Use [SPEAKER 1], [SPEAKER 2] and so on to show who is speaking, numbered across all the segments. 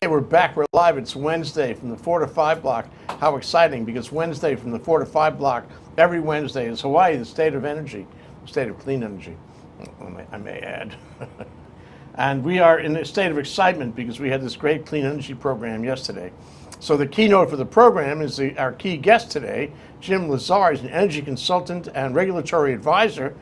[SPEAKER 1] Hey, we're back. We're live. It's Wednesday from the 4 to 5 block. How exciting, because Wednesday from the 4 to 5 block, every Wednesday is Hawaii, the state of energy, the state of clean energy, I may add. And we are in a state of excitement because we had this great clean energy program yesterday. So the keynote for the program is our key guest today, Jim Lazar. He's an energy consultant and regulatory advisor.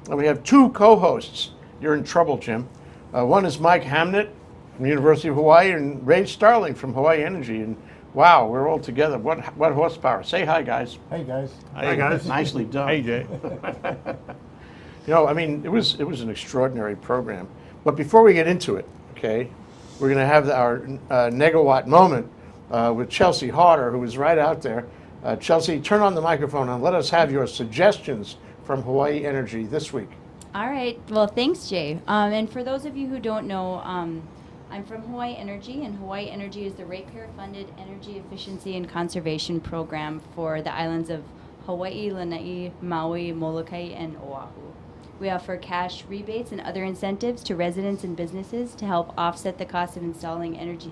[SPEAKER 1] And we have two co-hosts. You're in trouble, Jim. One is Mike Hamnon from the University of Hawaii, and Ray Starling from Hawaii Energy. And wow, we're all together. What horsepower. Say hi, guys.
[SPEAKER 2] Hey, guys.
[SPEAKER 1] Hi, guys. Nicely done.
[SPEAKER 3] Hey, Jay.
[SPEAKER 1] You know, I mean, it was an extraordinary program. But before we get into it, okay, we're going to have our negawatt moment with Chelsea Harder, who is right out there. Chelsea, turn on the microphone and let us have your suggestions from Hawaii Energy this week.
[SPEAKER 4] All right. Well, thanks, Jay. And for those of you who don't know, I'm from Hawaii Energy, and Hawaii Energy is the ratepayer-funded energy efficiency and conservation program for the islands of Hawaii, Lanai, Maui, Molokai, and Oahu. We offer cash rebates and other incentives to residents and businesses to help offset the cost of installing energy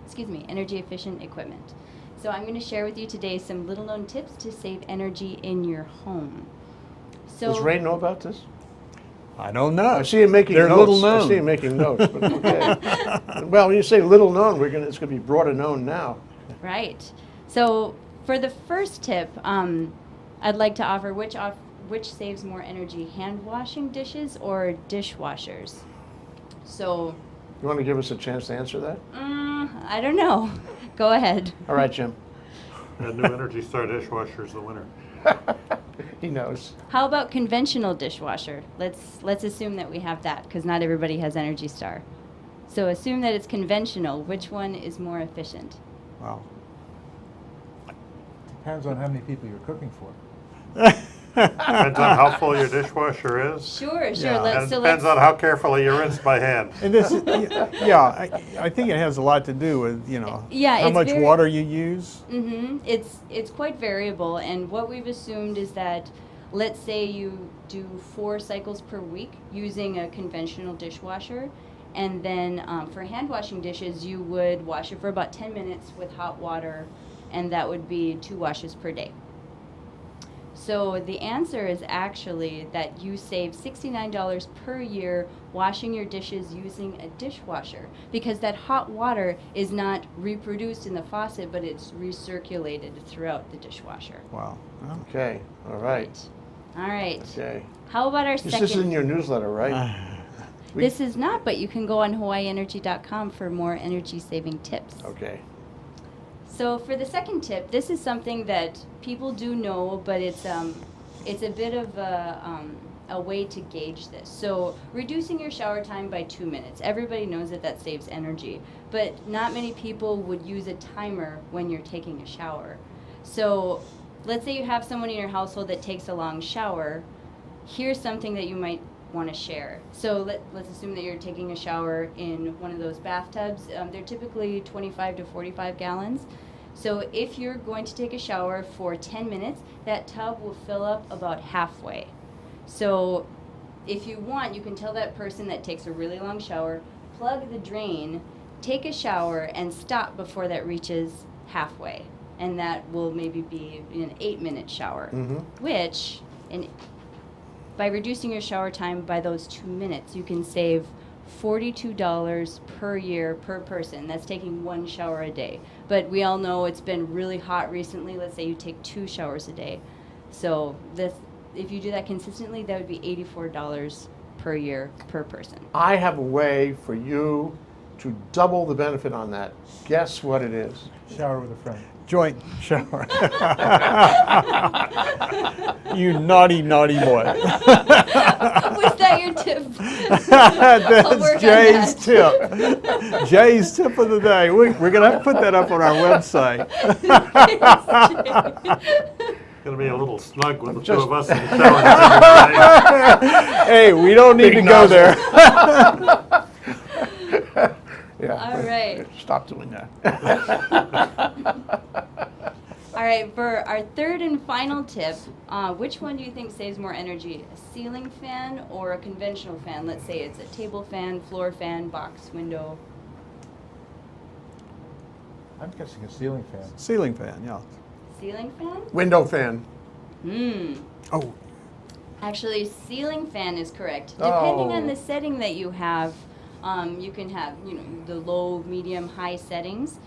[SPEAKER 4] efficient equipment. So I'm going to share with you today some little-known tips to save energy in your home. So
[SPEAKER 1] Does Ray know about this?
[SPEAKER 3] I don't know.
[SPEAKER 1] I see him making
[SPEAKER 3] They're
[SPEAKER 1] notes.
[SPEAKER 3] little known.
[SPEAKER 1] I see him making notes, but okay. Well, when you say little known, it's going to be broader known now.
[SPEAKER 4] Right. So for the first tip, I'd like to offer which saves more energy, hand washing dishes or dishwashers? So
[SPEAKER 1] You want to give us a chance to answer that?
[SPEAKER 4] I don't know. Go ahead.
[SPEAKER 1] All right, Jim.
[SPEAKER 2] A new Energy Star dishwasher is the winner.
[SPEAKER 1] He knows.
[SPEAKER 4] How about conventional dishwasher? Let's assume that we have that, because not everybody has Energy Star. So assume that it's conventional. Which one is more efficient?
[SPEAKER 3] Wow.
[SPEAKER 5] Depends on how many people you're cooking for.
[SPEAKER 2] Depends on how full your dishwasher is.
[SPEAKER 4] Sure.
[SPEAKER 3] Yeah.
[SPEAKER 2] And it depends on how carefully you rinse by hand.
[SPEAKER 3] And this, yeah, I think it has a lot to do with,
[SPEAKER 4] Yeah,
[SPEAKER 3] how
[SPEAKER 4] it's
[SPEAKER 3] much
[SPEAKER 4] very-
[SPEAKER 3] water you use.
[SPEAKER 4] It's quite variable, and what we've assumed is that, let's say you do 4 cycles per week using a conventional dishwasher, and then for hand washing dishes, you would wash it for about 10 minutes with hot water, and that would be 2 washes per day. So the answer is actually that you save $69 per year washing your dishes using a dishwasher, because that hot water is not reproduced in the faucet, but it's recirculated throughout the dishwasher.
[SPEAKER 3] Wow.
[SPEAKER 1] Okay. All right.
[SPEAKER 4] All right.
[SPEAKER 1] Okay.
[SPEAKER 4] How about our
[SPEAKER 1] This
[SPEAKER 4] second?
[SPEAKER 1] is in your newsletter, right?
[SPEAKER 4] This is not, but you can go on hawaiienergy.com for more energy saving tips.
[SPEAKER 1] Okay.
[SPEAKER 4] So for the second tip, this is something that people do know, but it's a bit of a way to gauge this. So reducing your shower time by 2 minutes. Everybody knows that saves energy, but not many people would use a timer when you're taking a shower. So let's say you have someone in your household that takes a long shower. Here's something that you might want to share. So let's assume that you're taking a shower in one of those bathtubs. They're typically 25 to 45 gallons. So if you're going to take a shower for 10 minutes, that tub will fill up about halfway. So if you want, you can tell that person that takes a really long shower, plug the drain, take a shower, and stop before that reaches halfway. And that will maybe be an 8-minute shower, which, by reducing your shower time by those 2 minutes, you can save $42 per year per person. That's taking 1 shower a day. But we all know it's been really hot recently. Let's say you take 2 showers a day. So if you do that consistently, that would be $84 per year per person.
[SPEAKER 1] I have a way for you to double the benefit on that. Guess what it is?
[SPEAKER 5] Shower with a friend.
[SPEAKER 3] Joint shower. You naughty, naughty boy.
[SPEAKER 4] Was that your tip? I'll work
[SPEAKER 3] That's
[SPEAKER 4] on
[SPEAKER 3] Jay's tip. Jay's tip of the day. We're going to have to put that up on our website.
[SPEAKER 2] It's going to be a little snug with the 2 of us in the shower.
[SPEAKER 3] Hey, we don't need
[SPEAKER 1] Big
[SPEAKER 3] to go there.
[SPEAKER 1] Yeah.
[SPEAKER 4] All right.
[SPEAKER 1] Stop doing that.
[SPEAKER 4] All right, for our third and final tip, which one do you think saves more energy, a ceiling fan or a conventional fan? Let's say it's a table fan, floor fan, box, window.
[SPEAKER 5] I'm guessing a ceiling fan.
[SPEAKER 3] Ceiling fan, yeah.
[SPEAKER 4] Ceiling fan?
[SPEAKER 1] Window fan.
[SPEAKER 3] Oh,
[SPEAKER 4] Actually, ceiling fan is correct. Depending on
[SPEAKER 1] Oh.
[SPEAKER 4] the setting that you have, you can have the low, medium, high settings.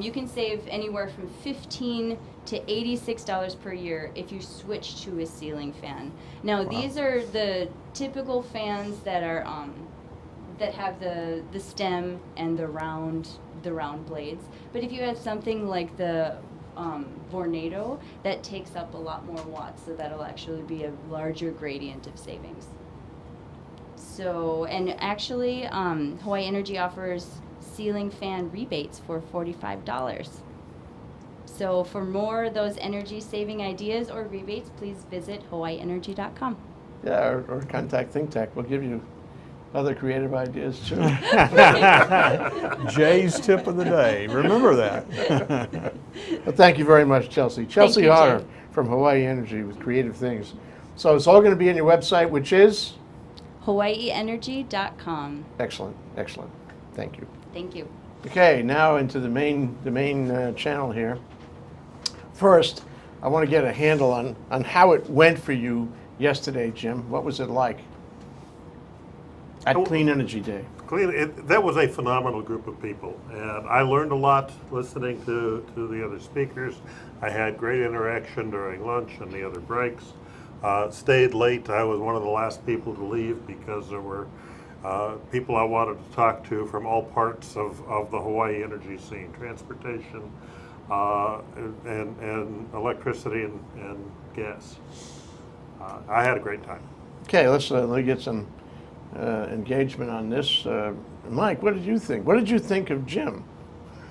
[SPEAKER 4] You can save anywhere from $15 to $86 per year if you switch to a ceiling fan. Now, these are the typical fans that are that have the stem and the round blades. But if you have something like the Vornado, that takes up a lot more watts, so that'll actually be a larger gradient of savings. So, and actually, Hawaii Energy offers ceiling fan rebates for $45. So for more of those energy saving ideas or rebates, please visit hawaiienergy.com.
[SPEAKER 1] Yeah, or contact ThinkTech. We'll give you other creative ideas too.
[SPEAKER 3] Jay's tip of the day. Remember that.
[SPEAKER 1] Well, thank you very much, Chelsea. Chelsea
[SPEAKER 4] you, Jay.
[SPEAKER 1] Hodder from Hawaii Energy with creative things. So it's all going to be on your website, which is?
[SPEAKER 4] hawaiienergy.com.
[SPEAKER 1] Excellent, excellent. Thank you.
[SPEAKER 4] Thank you.
[SPEAKER 1] Okay, now into the main channel here. First, I want to get a handle on how it went for you yesterday, Jim. What was it like at Clean Energy Day?
[SPEAKER 2] That was a phenomenal group of people, and I learned a lot listening to the other speakers. I had great interaction during lunch and the other breaks. Stayed late. I was one of the last people to leave because there were people I wanted to talk to from all parts of the Hawaii energy scene, transportation, and electricity and gas. I had a great time.
[SPEAKER 1] Okay, let's get some engagement on this. Mike, what did you think? What did you think of Jim?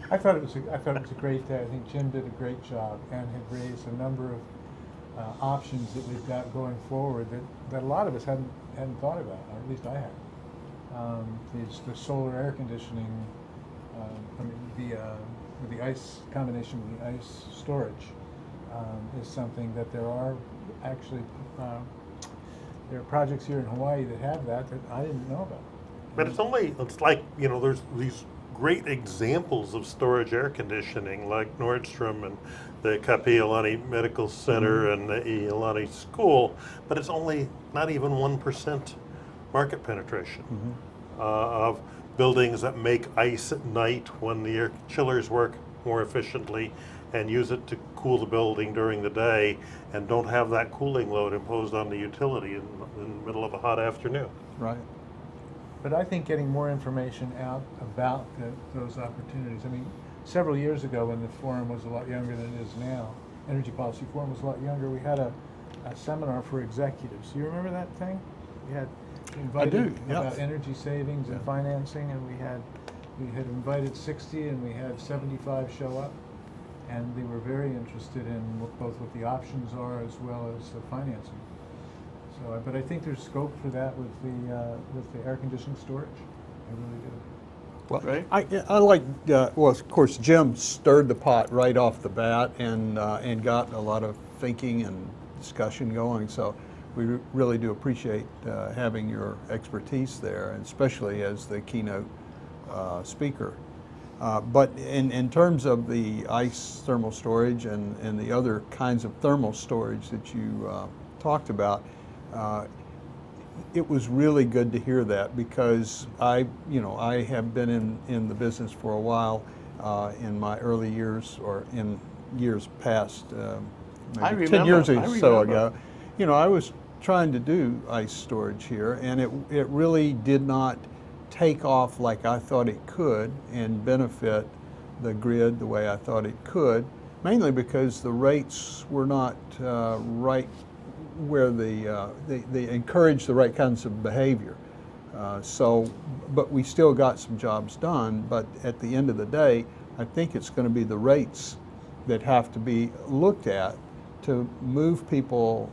[SPEAKER 5] I thought it was a great day. I think Jim did a great job and had raised a number of options that we've got going forward that a lot of us hadn't thought about, or at least I had. The solar air conditioning, the ice combination with the ice storage is something that there are actually there are projects here in Hawaii that have that I didn't know about.
[SPEAKER 2] But it's like, there's these great examples of storage air conditioning like Nordstrom and the Kapi'olani Medical Center and the Iolani School, but it's only not even 1% market penetration of buildings that make ice at night when the air chillers work more efficiently and use it to cool the building during the day and don't have that cooling load imposed on the utility in the middle of a hot afternoon.
[SPEAKER 3] Right.
[SPEAKER 5] But I think getting more information out about those opportunities. I mean, several years ago when the forum was a lot younger than it is now, Energy Policy Forum was a lot younger, we had a seminar for executives. Do you remember that thing? We had invited about energy savings and financing, and we had invited 60 and we had 75 show up, and they were very interested in both what the options are as well as the financing. So, but I think there's scope for that with the air conditioning storage. I really do.
[SPEAKER 3] Well,
[SPEAKER 1] Right.
[SPEAKER 3] I like, well, of course, Jim stirred the pot right off the bat and got a lot of thinking and discussion going. So we really do appreciate having your expertise there, and especially as the keynote speaker. But in terms of the ice thermal storage and the other kinds of thermal storage that you talked about, it was really good to hear that, because I have been in the business for a while in my early years, or in years past, maybe 10 years or so ago. I was trying to do ice storage here, and it really did not take off like I thought it could and benefit the grid the way I thought it could, mainly because the rates were not right where they encourage the right kinds of behavior. But we still got some jobs done. But at the end of the day, I think it's going to be the rates that have to be looked at to move people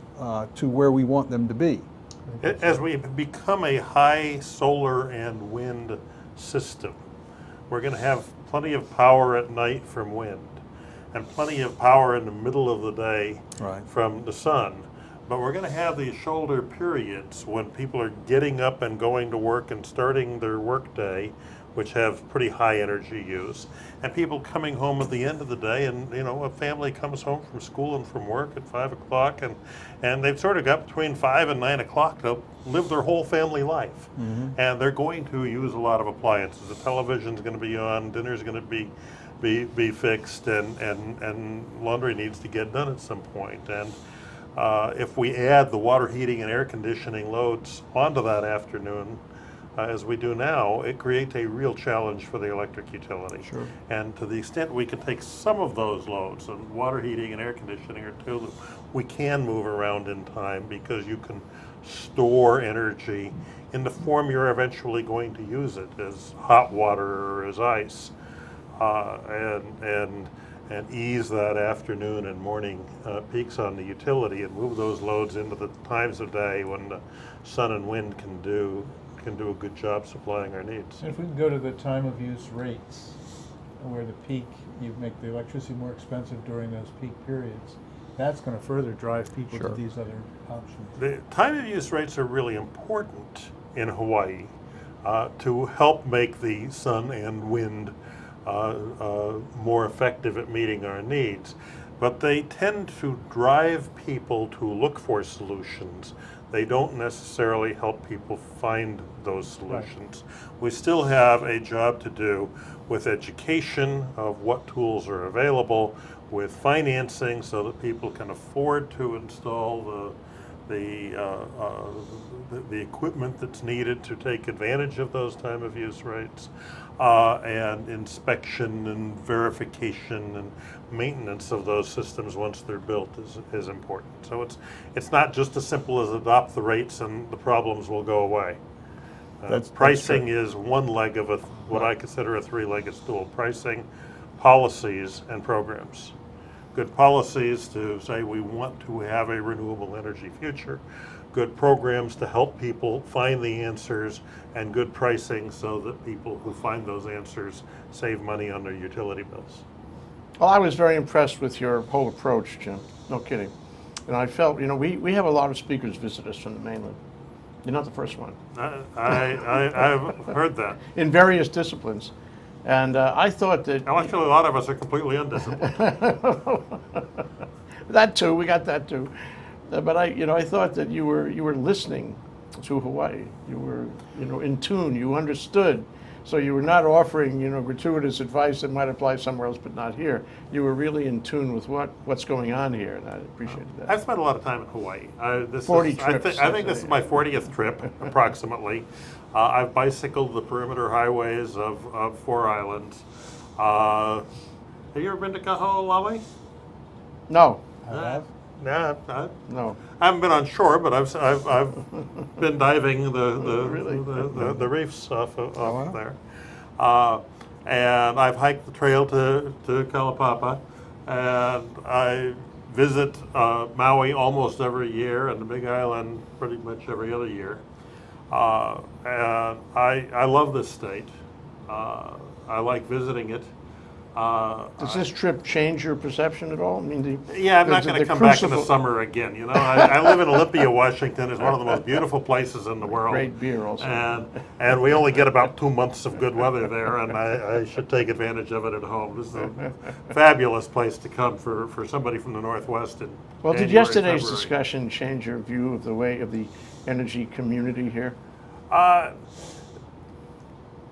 [SPEAKER 3] to where we want them to be.
[SPEAKER 2] As we become a high solar and wind system, we're going to have plenty of power at night from wind and plenty of power in the middle of the day from the sun. But we're going to have these shoulder periods when people are getting up and going to work and starting their work day which have pretty high energy use, and people coming home at the end of the day, and a family comes home from school and from work at 5 o'clock, and they've sort of got between 5 and 9 o'clock to live their whole family life, and they're going to use a lot of appliances. The television's going to be on, dinner's going to be fixed, and laundry needs to get done at some point. And if we add the water heating and air conditioning loads onto that afternoon, as we do now, it creates a real challenge for the electric utility.
[SPEAKER 3] Sure.
[SPEAKER 2] And to the extent we can take some of those loads, and water heating and air conditioning are two that we can move around in time, because you can store energy in the form you're eventually going to use it, as hot water or as ice, and ease that afternoon and morning peaks on the utility, and move those loads into the times of day when the sun and wind can do a good job supplying our needs.
[SPEAKER 5] And if we can go to the time of use rates, where the peak, you make the electricity more expensive during those peak periods, that's going to further drive people
[SPEAKER 3] Sure.
[SPEAKER 5] to these other options.
[SPEAKER 2] The time of use rates are really important in Hawaii to help make the sun and wind more effective at meeting our needs. But they tend to drive people to look for solutions. They don't necessarily help people find those solutions. Right. We still have a job to do with education of what tools are available, with financing so that people can afford to install the equipment that's needed to take advantage of those time of use rates, and inspection and verification and maintenance of those systems once they're built is important. So it's not just as simple as adopt the rates and the problems will go away. Pricing is one leg of what I consider a three-legged stool: pricing, policies, and programs. Good policies to say we want to have a renewable energy future, good programs to help people find the answers, and good pricing so that people who find those answers save money on their utility bills.
[SPEAKER 1] Well, I was very impressed with your whole approach, Jim. No kidding. And I felt, we have a lot of speakers visit us from the mainland. You're not the first one.
[SPEAKER 2] I've heard that.
[SPEAKER 1] In various disciplines. And I thought that...
[SPEAKER 2] Actually, a lot of us are completely undisciplined.
[SPEAKER 1] That too, we got that too. But I thought that you were listening to Hawaii. You were, in tune. You understood. So you were not offering, gratuitous advice that might apply somewhere else but not here. You were really in tune with what's going on here, and I appreciated that.
[SPEAKER 2] I've spent a lot of time in Hawaii.
[SPEAKER 1] 40 trips.
[SPEAKER 2] I think this is my 40th trip, approximately. I've bicycled the perimeter highways of 4 islands. Have you ever been to Kaho'olawe?
[SPEAKER 1] No.
[SPEAKER 5] I have.
[SPEAKER 1] No.
[SPEAKER 2] I haven't been on shore, but I've been diving
[SPEAKER 1] Really?
[SPEAKER 2] the reefs off
[SPEAKER 3] wow.
[SPEAKER 2] there, and I've hiked the trail to Kalapapa, and I visit Maui almost every year, and the Big Island pretty much every other year, and I love this state. I like visiting it.
[SPEAKER 1] Does this trip change your perception at all? I mean,
[SPEAKER 2] I'm not going to come back in the summer again. I live in Olympia, Washington. It's one of the most beautiful places in the world.
[SPEAKER 1] Great beer also.
[SPEAKER 2] And we only get about 2 months of good weather there, and I should take advantage of it at home. This is a fabulous place to come for somebody from the Northwest.
[SPEAKER 1] Well, did yesterday's discussion change your view of the way of the energy community here?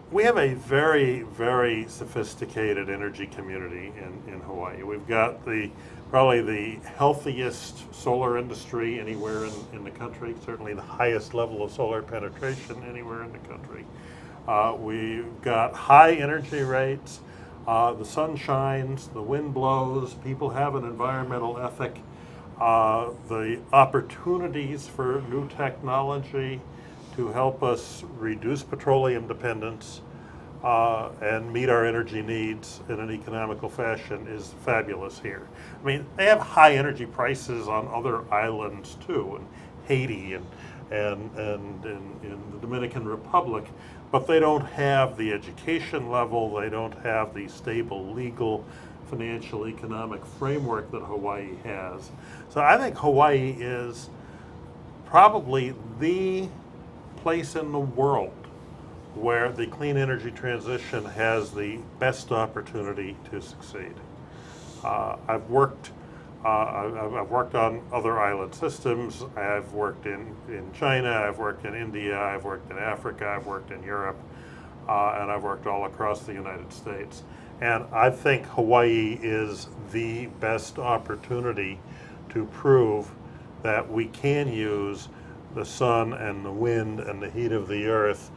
[SPEAKER 2] We have a very, very sophisticated energy community in Hawaii. We've got probably the healthiest solar industry anywhere in the country, certainly the highest level of solar penetration anywhere in the country. We've got high energy rates, the sun shines, the wind blows, people have an environmental ethic, the opportunities for new technology to help us reduce petroleum dependence and meet our energy needs in an economical fashion is fabulous here. I mean, they have high energy prices on other islands too, in Haiti and in the Dominican Republic, but they don't have the education level, they don't have the stable legal, financial, economic framework that Hawaii has. So I think Hawaii is probably the place in the world where the clean energy transition has the best opportunity to succeed. I've worked on other island systems. I've worked in China, I've worked in India, I've worked in Africa, I've worked in Europe, and I've worked all across the United States. And I think Hawaii is the best opportunity to prove that we can use the sun and the wind and the heat of the earth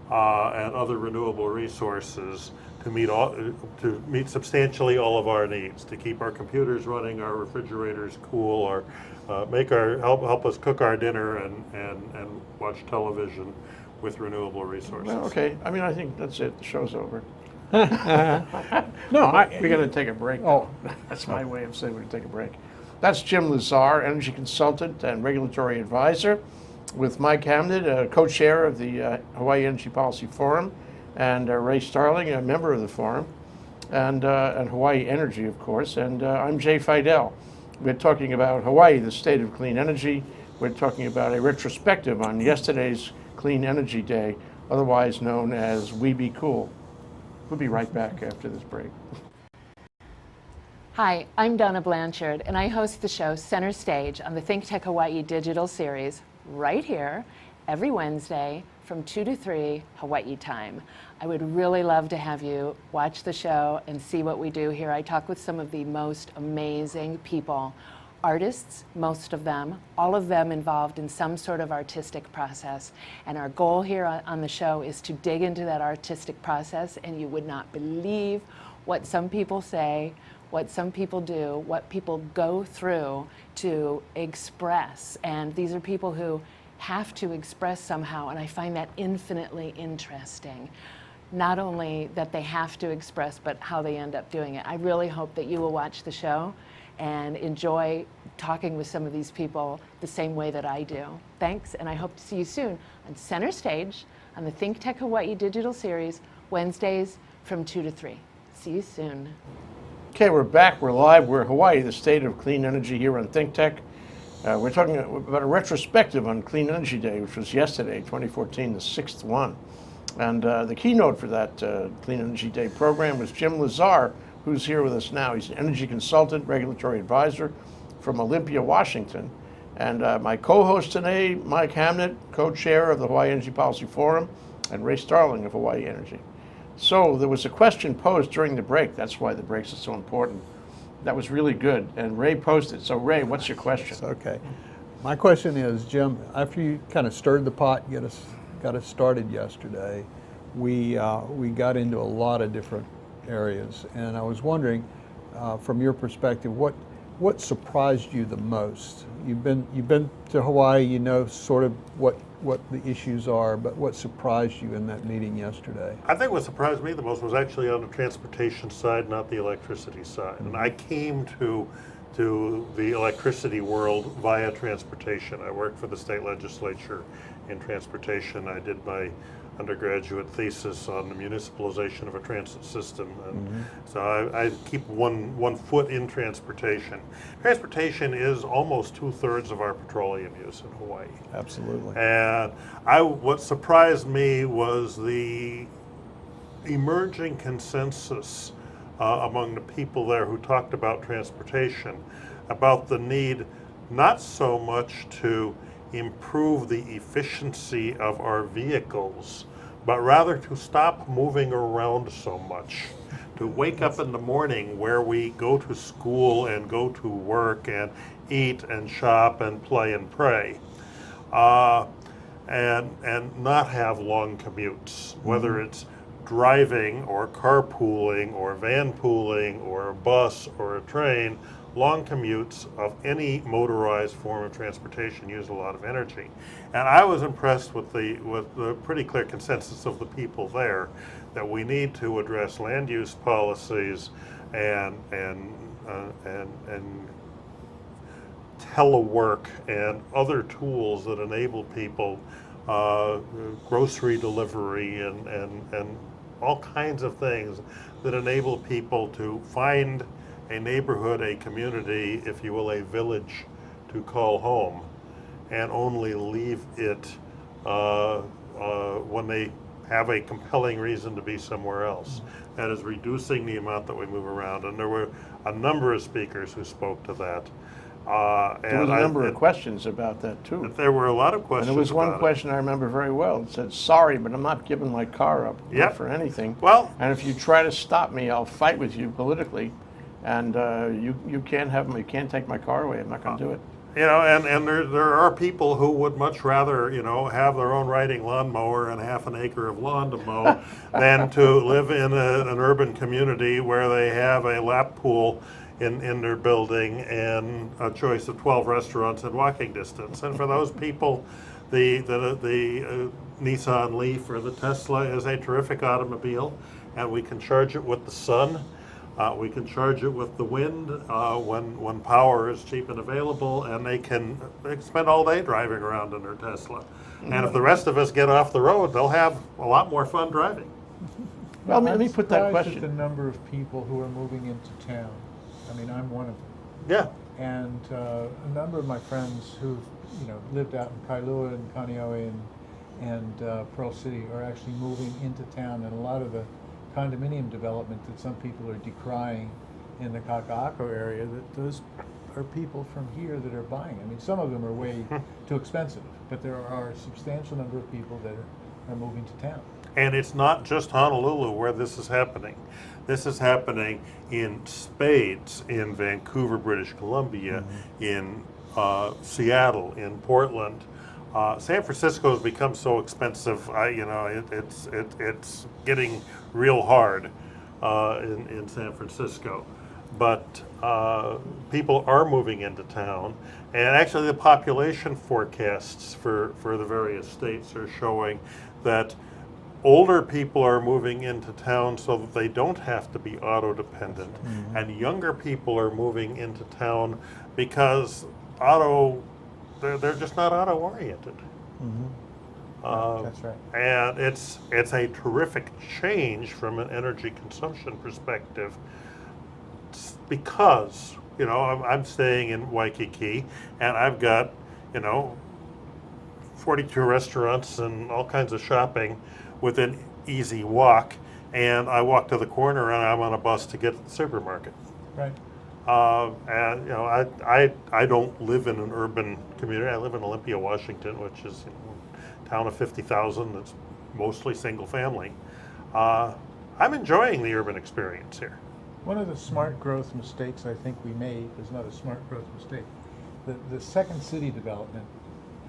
[SPEAKER 2] and other renewable resources to meet substantially all of our needs, to keep our computers running, our refrigerators cool, or help us cook our dinner and watch television with renewable resources.
[SPEAKER 1] Well, okay. I mean, I think that's it. The show's over.
[SPEAKER 3] No,
[SPEAKER 1] We're going to take a break.
[SPEAKER 3] Oh.
[SPEAKER 1] That's my way of saying we're going to take a break. That's Jim Lazar, energy consultant and regulatory advisor, with Mike Hamnon, co-chair of the Hawaii Energy Policy Forum, and Ray Starling, a member of the forum, and Hawaii Energy, of course. And I'm Jay Fidell. We're talking about Hawaii, the state of clean energy. We're talking about a retrospective on yesterday's Clean Energy Day, otherwise known as We Be Cool. We'll be right back after this break.
[SPEAKER 6] Hi, I'm Donna Blanchard, and I host the show Center Stage on the ThinkTech Hawaii digital series right here every Wednesday from 2 to 3 Hawaii time. I would really love to have you watch the show and see what we do here. I talk with some of the most amazing people, artists, most of them, all of them involved in some sort of artistic process. And our goal here on the show is to dig into that artistic process, and you would not believe what some people say, what some people do, what people go through to express. And these are people who have to express somehow, and I find that infinitely interesting. Not only that they have to express, but how they end up doing it. I really hope that you will watch the show and enjoy talking with some of these people the same way that I do. Thanks, and I hope to see you soon on Center Stage on the ThinkTech Hawaii digital series, Wednesdays from 2 to 3. See you soon.
[SPEAKER 1] Okay, we're back. We're live. We're Hawaii, the state of clean energy, here on ThinkTech. We're talking about a retrospective on Clean Energy Day, which was yesterday, 2014, the 6th one. And the keynote for that Clean Energy Day program was Jim Lazar, who's here with us now. He's an energy consultant, regulatory advisor from Olympia, Washington. And my co-host today, Mike Hamnon, co-chair of the Hawaii Energy Policy Forum, and Ray Starling of Hawaii Energy. So there was a question posed during the break. That's why the breaks are so important. That was really good, and Ray posted. So Ray, what's your question?
[SPEAKER 3] Okay. My question is, Jim, after you kind of stirred the pot and got us started yesterday, we got into a lot of different areas, and I was wondering, from your perspective, what surprised you the most? You've been to Hawaii, you know sort of what the issues are, but what surprised you in that meeting yesterday?
[SPEAKER 2] I think what surprised me the most was actually on the transportation side, not the electricity side. And I came to the electricity world via transportation. I worked for the state legislature in transportation. I did my undergraduate thesis on the municipalization of a transit system, and so I keep one foot in transportation. Transportation is almost 2/3 of our petroleum use in Hawaii.
[SPEAKER 3] Absolutely.
[SPEAKER 2] And what surprised me was the emerging consensus among the people there who talked about transportation, about the need not so much to improve the efficiency of our vehicles, but rather to stop moving around so much, to wake up in the morning where we go to school and go to work and eat and shop and play and pray, and not have long commutes, whether it's driving or carpooling or van pooling or a bus or a train. Long commutes of any motorized form of transportation use a lot of energy. And I was impressed with the pretty clear consensus of the people there that we need to address land use policies and telework and other tools that enable people grocery delivery and all kinds of things that enable people to find a neighborhood, a community, if you will, a village to call home, and only leave it when they have a compelling reason to be somewhere else. That is reducing the amount that we move around. And there were a number of speakers who spoke to that.
[SPEAKER 1] There was a number of questions about that too.
[SPEAKER 2] There were a lot of questions.
[SPEAKER 1] And there was one
[SPEAKER 2] about it.
[SPEAKER 1] question I remember very well. It said, "Sorry, but I'm not giving my car up
[SPEAKER 2] Yep.
[SPEAKER 1] for anything.
[SPEAKER 2] Well-
[SPEAKER 1] and if you try to stop me, I'll fight with you politically, and you can't have me. You can't take my car away. I'm not going to do it."
[SPEAKER 2] You know, and there are people who would much rather, you know, have their own riding lawnmower and half an acre of lawn to mow than to live in an urban community where they have a lap pool in their building and a choice of 12 restaurants in walking distance. And for those people, the Nissan Leaf or the Tesla is a terrific automobile, and we can charge it with the sun. We can charge it with the wind when power is cheap and available, and they can spend all day driving around in their Tesla. And if the rest of us get off the road, they'll have a lot more fun driving.
[SPEAKER 1] Well, let me
[SPEAKER 5] I'm
[SPEAKER 1] put that
[SPEAKER 5] surprised
[SPEAKER 1] question.
[SPEAKER 5] at the number of people who are moving into town. I mean, I'm one of them.
[SPEAKER 2] Yeah.
[SPEAKER 5] And a number of my friends who've, lived out in Kailua and Kaneohe and Pearl City are actually moving into town, and a lot of the condominium development that some people are decrying in the Kaka'ako area, that those are people from here that are buying. I mean, some of them are way too expensive, but there are a substantial number of people that are moving to town.
[SPEAKER 2] And it's not just Honolulu where this is happening. This is happening in spades in Vancouver, British Columbia, in Seattle, in Portland. San Francisco has become so expensive. It's getting real hard in San Francisco. But people are moving into town, and actually the population forecasts for the various states are showing that older people are moving into town so that they don't have to be auto dependent, and younger people are moving into town because they're just not auto oriented.
[SPEAKER 5] That's right.
[SPEAKER 2] And it's a terrific change from an energy consumption perspective, because I'm staying in Waikiki, and I've got 42 restaurants and all kinds of shopping within easy walk, and I walk to the corner and I'm on a bus to get to the supermarket.
[SPEAKER 5] Right.
[SPEAKER 2] And I don't live in an urban community. I live in Olympia, Washington, which is a town of 50,000 that's mostly single family. I'm enjoying the urban experience here.
[SPEAKER 5] One of the smart growth mistakes I think we made was not a smart growth mistake. The second city development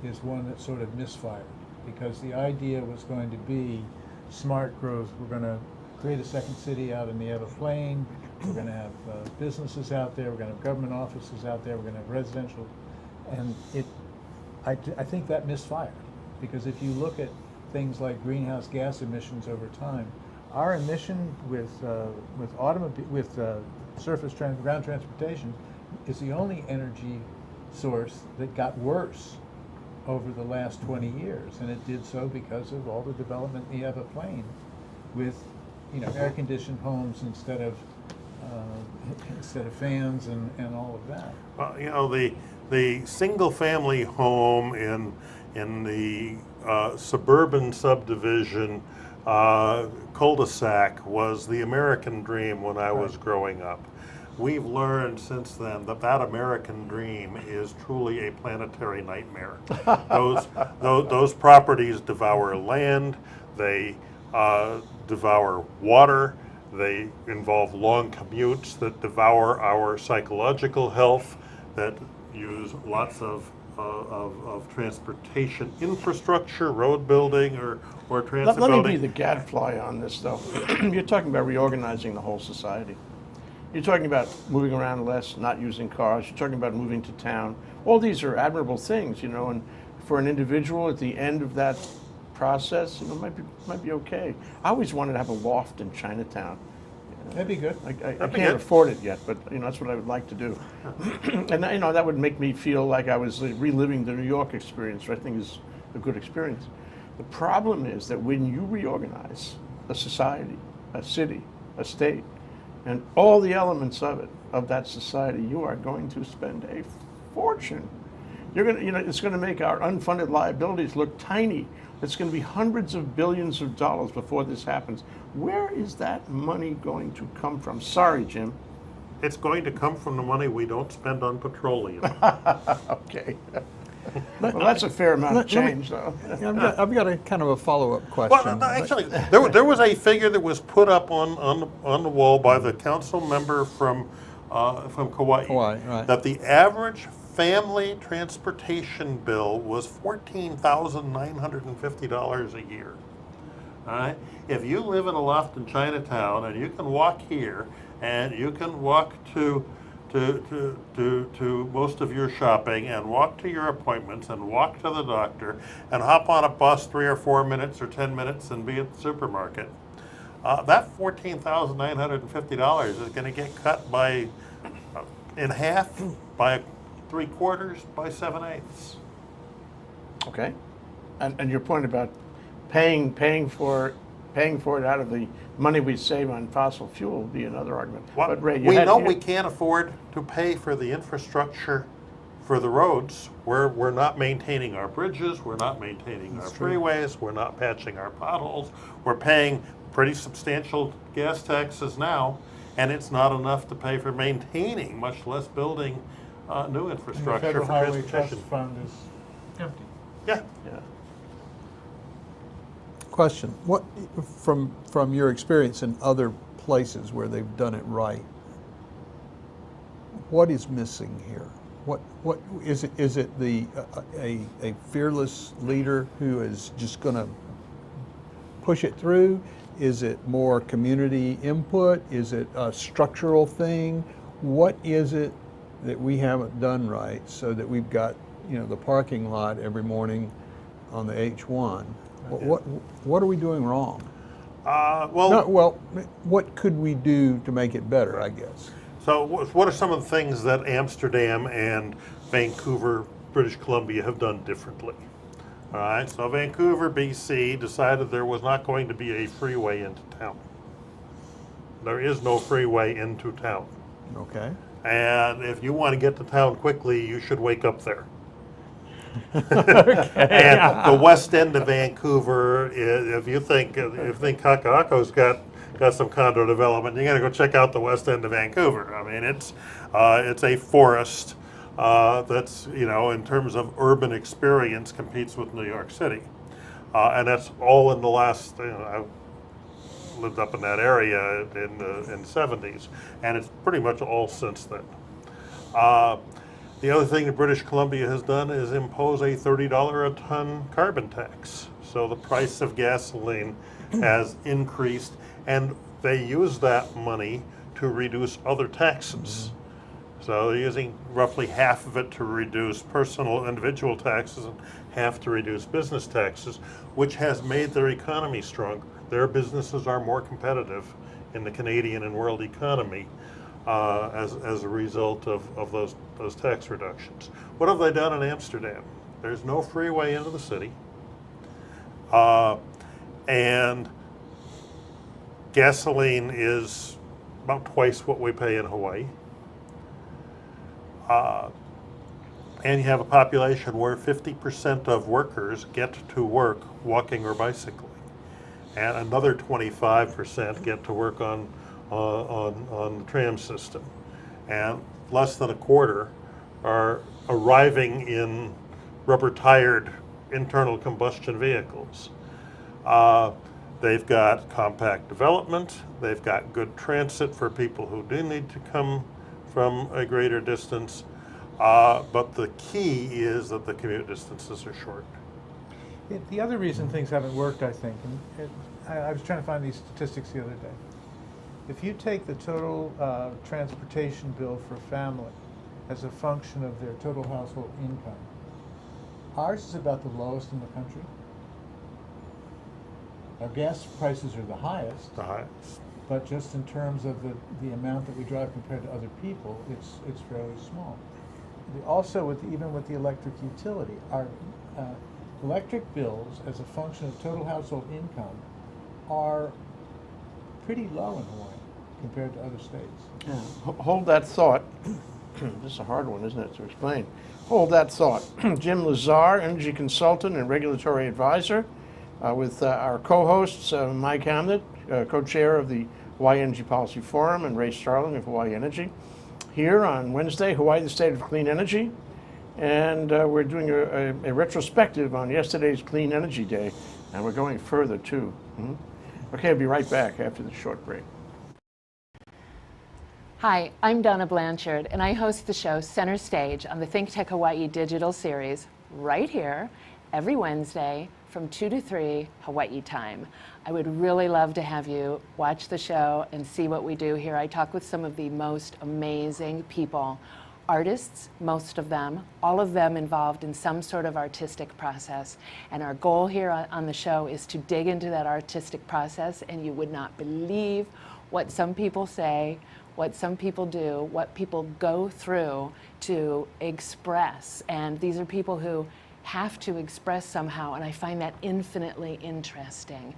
[SPEAKER 5] is one that sort of misfired, because the idea was going to be smart growth. We're going to create a second city out in the Ewa Plain. We're going to have businesses out there. We're going to have government offices out there. We're going to have residential. And I think that misfired, because if you look at things like greenhouse gas emissions over time, our emission with ground transportation is the only energy source that got worse over the last 20 years, and it did so because of all the development in the Ewa Plain with air-conditioned homes instead of fans and all of that.
[SPEAKER 2] Well, the single-family home in the suburban subdivision cul-de-sac was the American dream when I was growing up. We've learned since then that American dream is truly a planetary nightmare. Those properties devour land, they devour water, they involve long commutes that devour our psychological health, that use lots of transportation infrastructure, road building or transit
[SPEAKER 1] Let
[SPEAKER 2] building.
[SPEAKER 1] me be the gadfly on this, though. You're talking about reorganizing the whole society. You're talking about moving around less, not using cars. You're talking about moving to town. All these are admirable things, and for an individual at the end of that process, might be okay. I always wanted to have a loft in Chinatown.
[SPEAKER 5] That'd be good.
[SPEAKER 1] I
[SPEAKER 2] be
[SPEAKER 1] can't
[SPEAKER 2] good.
[SPEAKER 1] afford it yet, but that's what I would like to do. And that would make me feel like I was reliving the New York experience, which I think is a good experience. The problem is that when you reorganize a society, a city, a state, and all the elements of that society, you are going to spend a fortune. You're going to, it's going to make our unfunded liabilities look tiny. It's going to be hundreds of billions of dollars before this happens. Where is that money going to come from? Sorry, Jim.
[SPEAKER 2] It's going to come from the money we don't spend on petroleum.
[SPEAKER 1] Okay. Well, that's a fair amount of change, though.
[SPEAKER 3] I've got a kind of a follow-up
[SPEAKER 2] Well,
[SPEAKER 3] question.
[SPEAKER 2] no, actually, there was a figure that was put up on the wall by the council member from Kauai,
[SPEAKER 3] Kauai, right.
[SPEAKER 2] that the average family transportation bill was $14,950 a year. All right? If you live in a loft in Chinatown and you can walk here and you can walk to most of your shopping and walk to your appointments and walk to the doctor and hop on a bus 3 or 4 minutes or 10 minutes and be at the supermarket, that $14,950 is going to get cut in half, by 3/4, by 7/8.
[SPEAKER 1] Okay. And your point about paying for it out of the money we save on fossil fuel would be another argument. But Ray,
[SPEAKER 2] We know we can't afford to pay for the infrastructure for the roads. We're not maintaining our bridges, we're not maintaining our freeways, we're not patching our potholes. We're paying pretty substantial gas taxes now, and it's not enough to pay for maintaining, much less building new
[SPEAKER 5] And the
[SPEAKER 2] infrastructure
[SPEAKER 5] Federal
[SPEAKER 2] for
[SPEAKER 5] Highway Trust
[SPEAKER 2] transportation.
[SPEAKER 5] Fund is empty.
[SPEAKER 2] Yeah.
[SPEAKER 1] Yeah.
[SPEAKER 3] Question, what, from your experience in other places where they've done it right, what is missing here? What is it? Is it a fearless leader who is just going to push it through? Is it more community input? Is it a structural thing? What is it that we haven't done right so that we've got, the parking lot every morning on the H1? What are we doing wrong? What could we do to make it better, I guess?
[SPEAKER 2] So what are some of the things that Amsterdam and Vancouver, British Columbia have done differently? All right, so Vancouver, BC decided there was not going to be a freeway into town. There is no freeway into town.
[SPEAKER 3] Okay.
[SPEAKER 2] And if you want to get to town quickly, you should wake up there. And the west end of Vancouver, if you think Kaka'ako's got some condo development, you got to go check out the west end of Vancouver. I mean, it's a forest that's, in terms of urban experience, competes with New York City, and that's all in the last. I lived up in that area in the 70s, and it's pretty much all since then. The other thing that British Columbia has done is impose a $30 a ton carbon tax. So the price of gasoline has increased, and they use that money to reduce other taxes. So they're using roughly half of it to reduce personal individual taxes and half to reduce business taxes, which has made their economy stronger. Their businesses are more competitive in the Canadian and world economy as a result of those tax reductions. What have they done in Amsterdam? There's no freeway into the city, and gasoline is about twice what we pay in Hawaii. And you have a population where 50% of workers get to work walking or bicycling, and another 25% get to work on the tram system, and less than a quarter are arriving in rubber-tired internal combustion vehicles. They've got compact development, they've got good transit for people who do need to come from a greater distance, but the key is that the commute distances are short.
[SPEAKER 5] The other reason things haven't worked, I think, and I was trying to find these statistics the other day. If you take the total transportation bill for a family as a function of their total household income, ours is about the lowest in the country. Our gas prices are the highest, but just in terms of the amount that we drive compared to other people, it's fairly small. Also, even with the electric utility, our electric bills as a function of total household income are pretty low in Hawaii compared to other states.
[SPEAKER 1] Yeah. Hold that thought. This is a hard one, isn't it, to explain? Hold that thought. Jim Lazar, energy consultant and regulatory advisor, with our co-hosts, Mike Hamnon, co-chair of the Hawaii Energy Policy Forum, and Ray Starling of Hawaii Energy. Here on Wednesday, Hawaii, the State of Clean Energy. And we're doing a retrospective on yesterday's Clean Energy Day, and we're going further too. Okay, I'll be right back after this short break.
[SPEAKER 6] Hi, I'm Donna Blanchard, and I host the show Center Stage on the ThinkTech Hawaii digital series right here every Wednesday from 2 to 3 Hawaii time. I would really love to have you watch the show and see what we do here. I talk with some of the most amazing people. Artists, most of them, all of them involved in some sort of artistic process. And our goal here on the show is to dig into that artistic process, and you would not believe what some people say, what some people do, what people go through to express. And these are people who have to express somehow, and I find that infinitely interesting.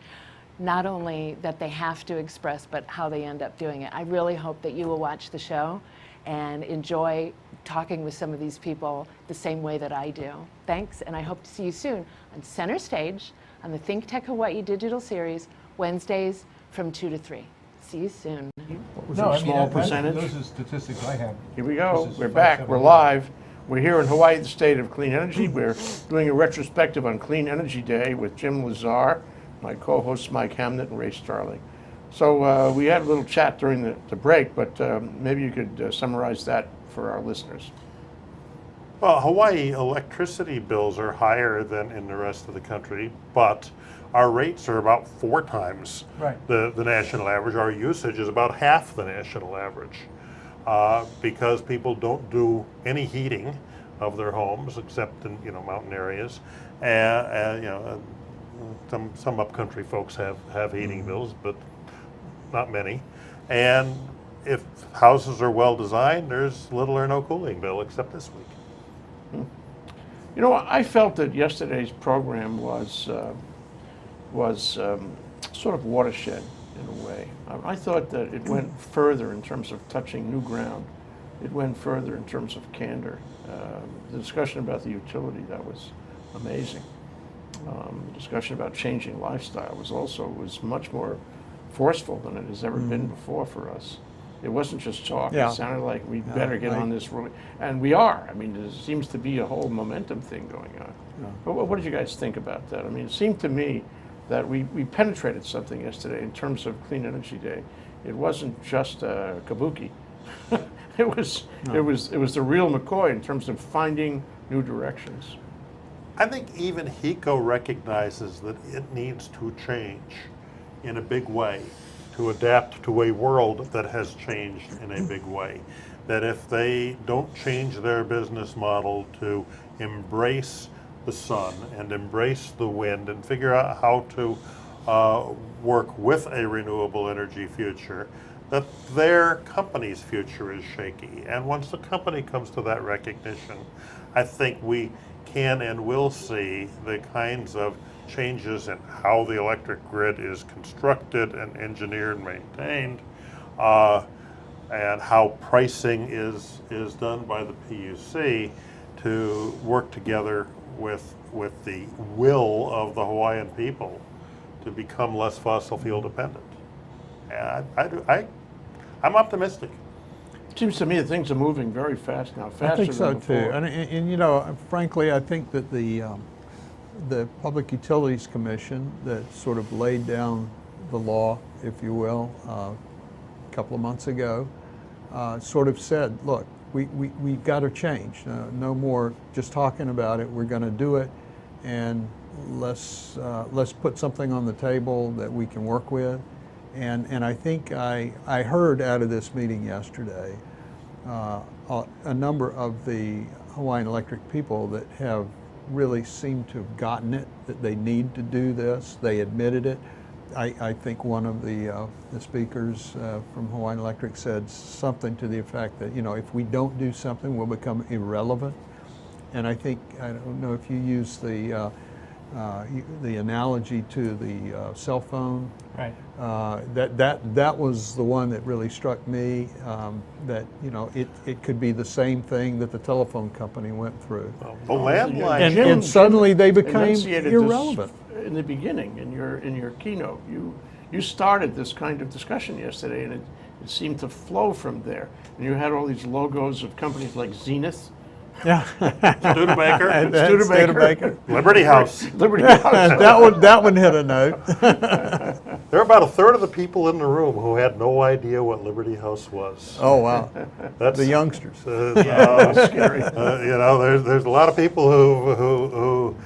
[SPEAKER 6] Not only that they have to express, but how they end up doing it. I really hope that you will watch the show and enjoy talking with some of these people the same way that I do. Thanks, and I hope to see you soon on Center Stage on the ThinkTech Hawaii digital series, Wednesdays from 2 to 3. See you soon.
[SPEAKER 1] What was a small percentage?
[SPEAKER 5] Those are statistics I have.
[SPEAKER 1] Here we go.
[SPEAKER 5] This is
[SPEAKER 1] We're back.
[SPEAKER 5] 570.
[SPEAKER 1] We're live. We're here in Hawaii, the State of Clean Energy. We're doing a retrospective on Clean Energy Day with Jim Lazar, my co-hosts Mike Hamnon and Ray Starling. So we had a little chat during the break, but maybe you could summarize that for our listeners.
[SPEAKER 2] Well, Hawaii electricity bills are higher than in the rest of the country, but our rates are about 4 times
[SPEAKER 5] Right.
[SPEAKER 2] the national average. Our usage is about half the national average because people don't do any heating of their homes except in mountain areas, and some upcountry folks have heating bills, but not many. And if houses are well designed, there's little or no cooling bill except this week.
[SPEAKER 1] You know, I felt that yesterday's program was sort of watershed in a way. I thought that it went further in terms of touching new ground. It went further in terms of candor. The discussion about the utility, that was amazing. The discussion about changing lifestyle was much more forceful than it has ever been before for us. It wasn't just talk.
[SPEAKER 3] Yeah.
[SPEAKER 1] It sounded like we better get on this really, and we are. I mean, there seems to be a whole momentum thing going on.
[SPEAKER 3] Yeah.
[SPEAKER 1] But what did you guys think about that? I mean, it seemed to me that we penetrated something yesterday in terms of Clean Energy Day. It wasn't just kabuki. It was the real McCoy in terms of finding new directions.
[SPEAKER 2] I think even HECO recognizes that it needs to change in a big way to adapt to a world that has changed in a big way. That if they don't change their business model to embrace the sun and embrace the wind and figure out how to work with a renewable energy future, that their company's future is shaky. And once the company comes to that recognition, I think we can and will see the kinds of changes in how the electric grid is constructed and engineered and maintained, and how pricing is done by the PUC to work together with the will of the Hawaiian people to become less fossil fuel dependent. And I'm optimistic.
[SPEAKER 1] It seems to me that things are moving very fast now, faster
[SPEAKER 3] I think so
[SPEAKER 1] than before.
[SPEAKER 3] too. And frankly, I think that the Public Utilities Commission that sort of laid down the law, if you will, a couple of months ago, sort of said, look, we've got to change. No more just talking about it. We're going to do it, and let's put something on the table that we can work with. And I think I heard out of this meeting yesterday a number of the Hawaiian Electric people that have really seemed to have gotten it, that they need to do this. They admitted it. I think one of the speakers from Hawaiian Electric said something to the effect that, if we don't do something, we'll become irrelevant. And I think, I don't know if you use the analogy to the cell phone.
[SPEAKER 5] Right.
[SPEAKER 3] That was the one that really struck me, that, you know, it could be the same thing that the telephone company went through.
[SPEAKER 2] The landline.
[SPEAKER 3] And,
[SPEAKER 1] Jim-
[SPEAKER 3] and suddenly they became
[SPEAKER 1] enunciated this
[SPEAKER 3] irrelevant.
[SPEAKER 1] in the beginning, in your keynote. You started this kind of discussion yesterday, and it seemed to flow from there. And you had all these logos of companies like Zenith,
[SPEAKER 3] Yeah.
[SPEAKER 2] Studebaker,
[SPEAKER 1] Studebaker,
[SPEAKER 2] Liberty House.
[SPEAKER 1] Liberty House.
[SPEAKER 3] that one hit a note.
[SPEAKER 2] There are about a third of the people in the room who had no idea what Liberty House was.
[SPEAKER 3] Oh, wow.
[SPEAKER 2] That's
[SPEAKER 3] The youngsters.
[SPEAKER 1] Scary.
[SPEAKER 2] You know, there's a lot of people who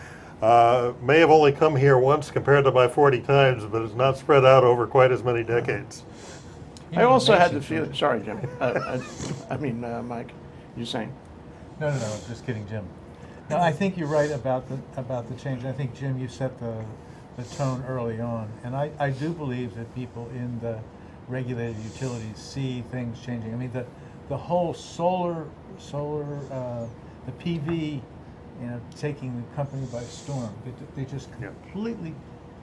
[SPEAKER 2] may have only come here once compared to my 40 times, but it's not spread out over quite as many decades.
[SPEAKER 1] I also had the feeling. Sorry, Jim. Mike. You saying?
[SPEAKER 5] No, just kidding, Jim. No, I think you're right about the change. I think, Jim, you set the tone early on, and I do believe that people in the regulated utilities see things changing. I mean, the whole solar, the PV, you know, taking the company by storm. They just completely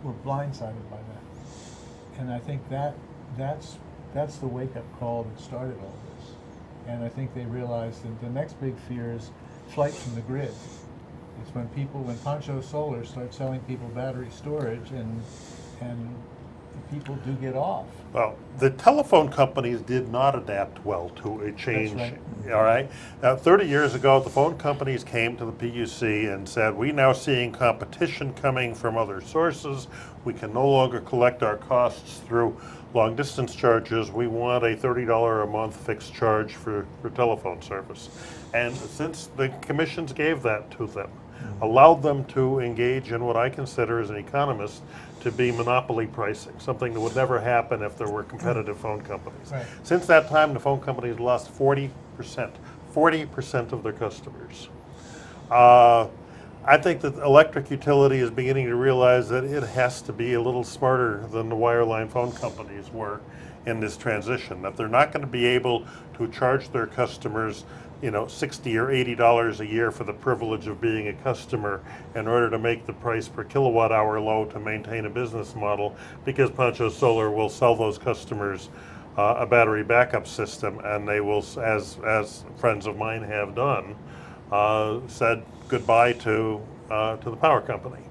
[SPEAKER 5] were blindsided by that, and I think that's the wake-up call that started all this. And I think they realized that the next big fear is flight from the grid. It's when Poncho Solar starts selling people battery storage, and the people do get off.
[SPEAKER 2] Well, the telephone companies did not adapt well to a change.
[SPEAKER 5] That's right.
[SPEAKER 2] All right. Now, 30 years ago, the phone companies came to the PUC and said, "We now seeing competition coming from other sources. We can no longer collect our costs through long distance charges. We want a $30 a month fixed charge for telephone service." And since the commissions gave that to them, allowed them to engage in what I consider as an economist to be monopoly pricing, something that would never happen if there were competitive phone companies.
[SPEAKER 5] Right.
[SPEAKER 2] Since that time, the phone companies lost 40% of their customers. I think that the electric utility is beginning to realize that it has to be a little smarter than the wireline phone companies were in this transition, that they're not going to be able to charge their customers, you know, $60 or $80 a year for the privilege of being a customer in order to make the price per kilowatt hour low to maintain a business model, because Poncho Solar will sell those customers a battery backup system, and they will, as friends of mine have done, said goodbye to the power company.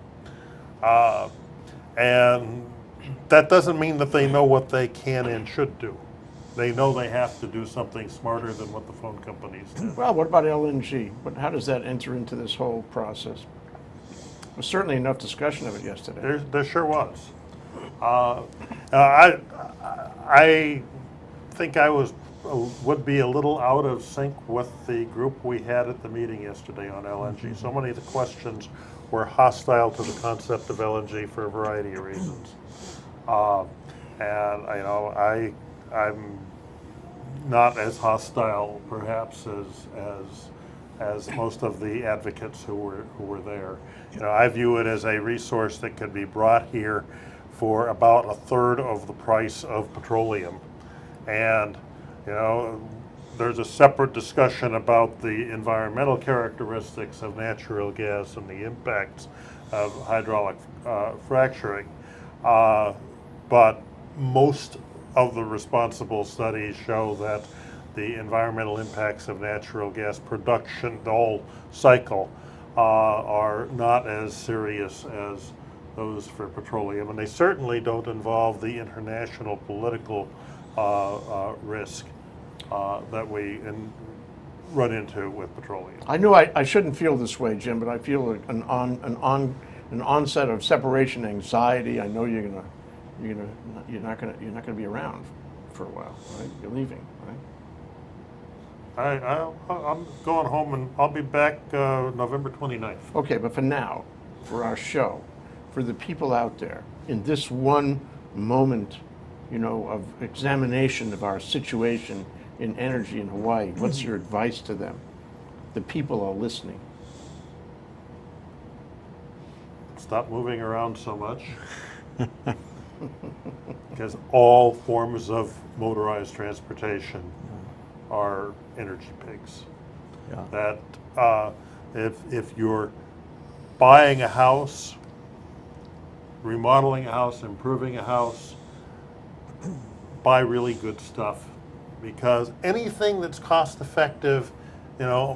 [SPEAKER 2] And that doesn't mean that they know what they can and should do. They know they have to do something smarter than what the phone companies do.
[SPEAKER 1] Well, what about LNG? How does that enter into this whole process? There was certainly enough discussion of it yesterday.
[SPEAKER 2] There sure was. I think I would be a little out of sync with the group we had at the meeting yesterday on LNG. So many of the questions were hostile to the concept of LNG for a variety of reasons. And you know, I'm not as hostile, perhaps, as most of the advocates who were there. You know, I view it as a resource that could be brought here for about a third of the price of petroleum, and you know, there's a separate discussion about the environmental characteristics of natural gas and the impacts of hydraulic fracturing, but most of the responsible studies show that the environmental impacts of natural gas production, the whole cycle, are not as serious as those for petroleum, and they certainly don't involve the international political risk that we run into with petroleum.
[SPEAKER 1] I knew I shouldn't feel this way, Jim, but I feel an onset of separation anxiety. I know you're not gonna be around for a while, right? You're leaving, right?
[SPEAKER 2] I'm going home, and I'll be back November 29th.
[SPEAKER 1] Okay, but for now, for our show, for the people out there, in this one moment, you know, of examination of our situation in energy in Hawaii, what's your advice to them? The people are listening.
[SPEAKER 2] Stop moving around so much. Because all forms of motorized transportation are energy pigs.
[SPEAKER 3] Yeah.
[SPEAKER 2] That if you're buying a house, remodeling a house, improving a house, buy really good stuff, because anything that's cost effective,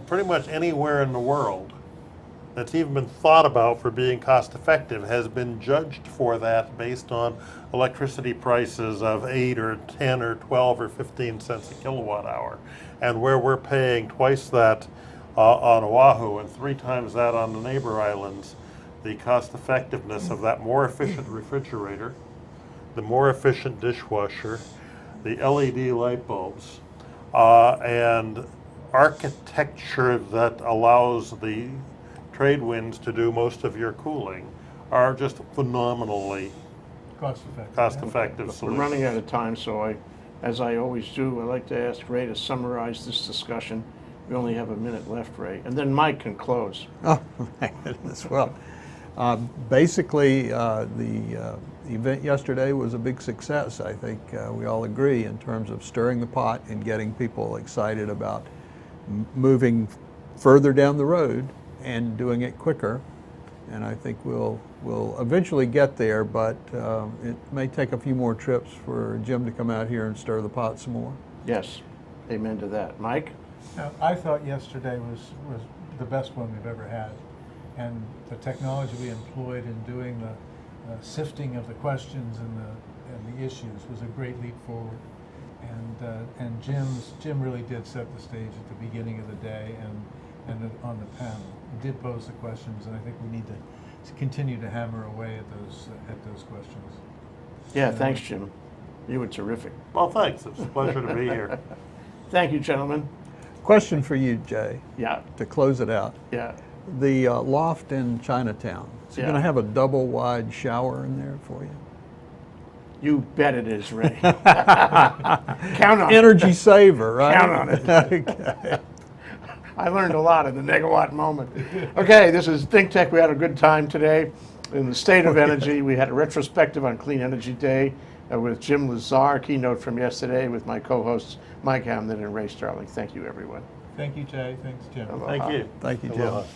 [SPEAKER 2] pretty much anywhere in the world that's even been thought about for being cost effective has been judged for that based on electricity prices of 8 or 10 or 12 or 15 cents a kilowatt hour. And where we're paying twice that on Oahu and 3 times that on the neighbor islands, the cost effectiveness of that more efficient refrigerator, the more efficient dishwasher, the LED light bulbs, and architecture that allows the trade winds to do most of your cooling are just phenomenally
[SPEAKER 5] Cost effective.
[SPEAKER 2] cost-effective
[SPEAKER 1] We're
[SPEAKER 2] solutions.
[SPEAKER 1] running out of time, so as I always do, I like to ask Ray to summarize this discussion. We only have a minute left, Ray, and then Mike can close.
[SPEAKER 3] Oh, my goodness. Well, basically, the event yesterday was a big success. I think we all agree in terms of stirring the pot and getting people excited about moving further down the road and doing it quicker. And I think we'll eventually get there, but it may take a few more trips for Jim to come out here and stir the pot some more.
[SPEAKER 1] Yes, amen to that. Mike?
[SPEAKER 5] Now, I thought yesterday was the best one we've ever had. And the technology we employed in doing the sifting of the questions and the issues was a great leap forward. And Jim really did set the stage at the beginning of the day and on the panel. He did pose the questions, and I think we need to continue to hammer away at those questions.
[SPEAKER 1] Yeah, thanks, Jim. You were terrific.
[SPEAKER 2] Well, thanks. It's a pleasure to be here.
[SPEAKER 1] Thank you, gentlemen.
[SPEAKER 3] Question for you, Jay,
[SPEAKER 1] Yeah,
[SPEAKER 3] to close it out.
[SPEAKER 1] yeah.
[SPEAKER 3] The loft in Chinatown, is it
[SPEAKER 1] Yeah.
[SPEAKER 3] going to have a double wide shower in there for you?
[SPEAKER 1] You bet it is, Ray. Count on it.
[SPEAKER 3] Energy saver, right?
[SPEAKER 1] Count on it.
[SPEAKER 3] Okay.
[SPEAKER 1] I learned a lot in the Negawatt moment. Okay, this is ThinkTech. We had a good time today. In the state of energy, we had a retrospective on Clean Energy Day with Jim Lazar, keynote from yesterday with my co-hosts Mike Hamnon and Ray Starling. Thank you, everyone.
[SPEAKER 5] Thank you, Jay. Thanks, Jim.
[SPEAKER 1] Aloha.
[SPEAKER 2] Thank you.
[SPEAKER 3] Thank you, Jim.
[SPEAKER 2] Aloha.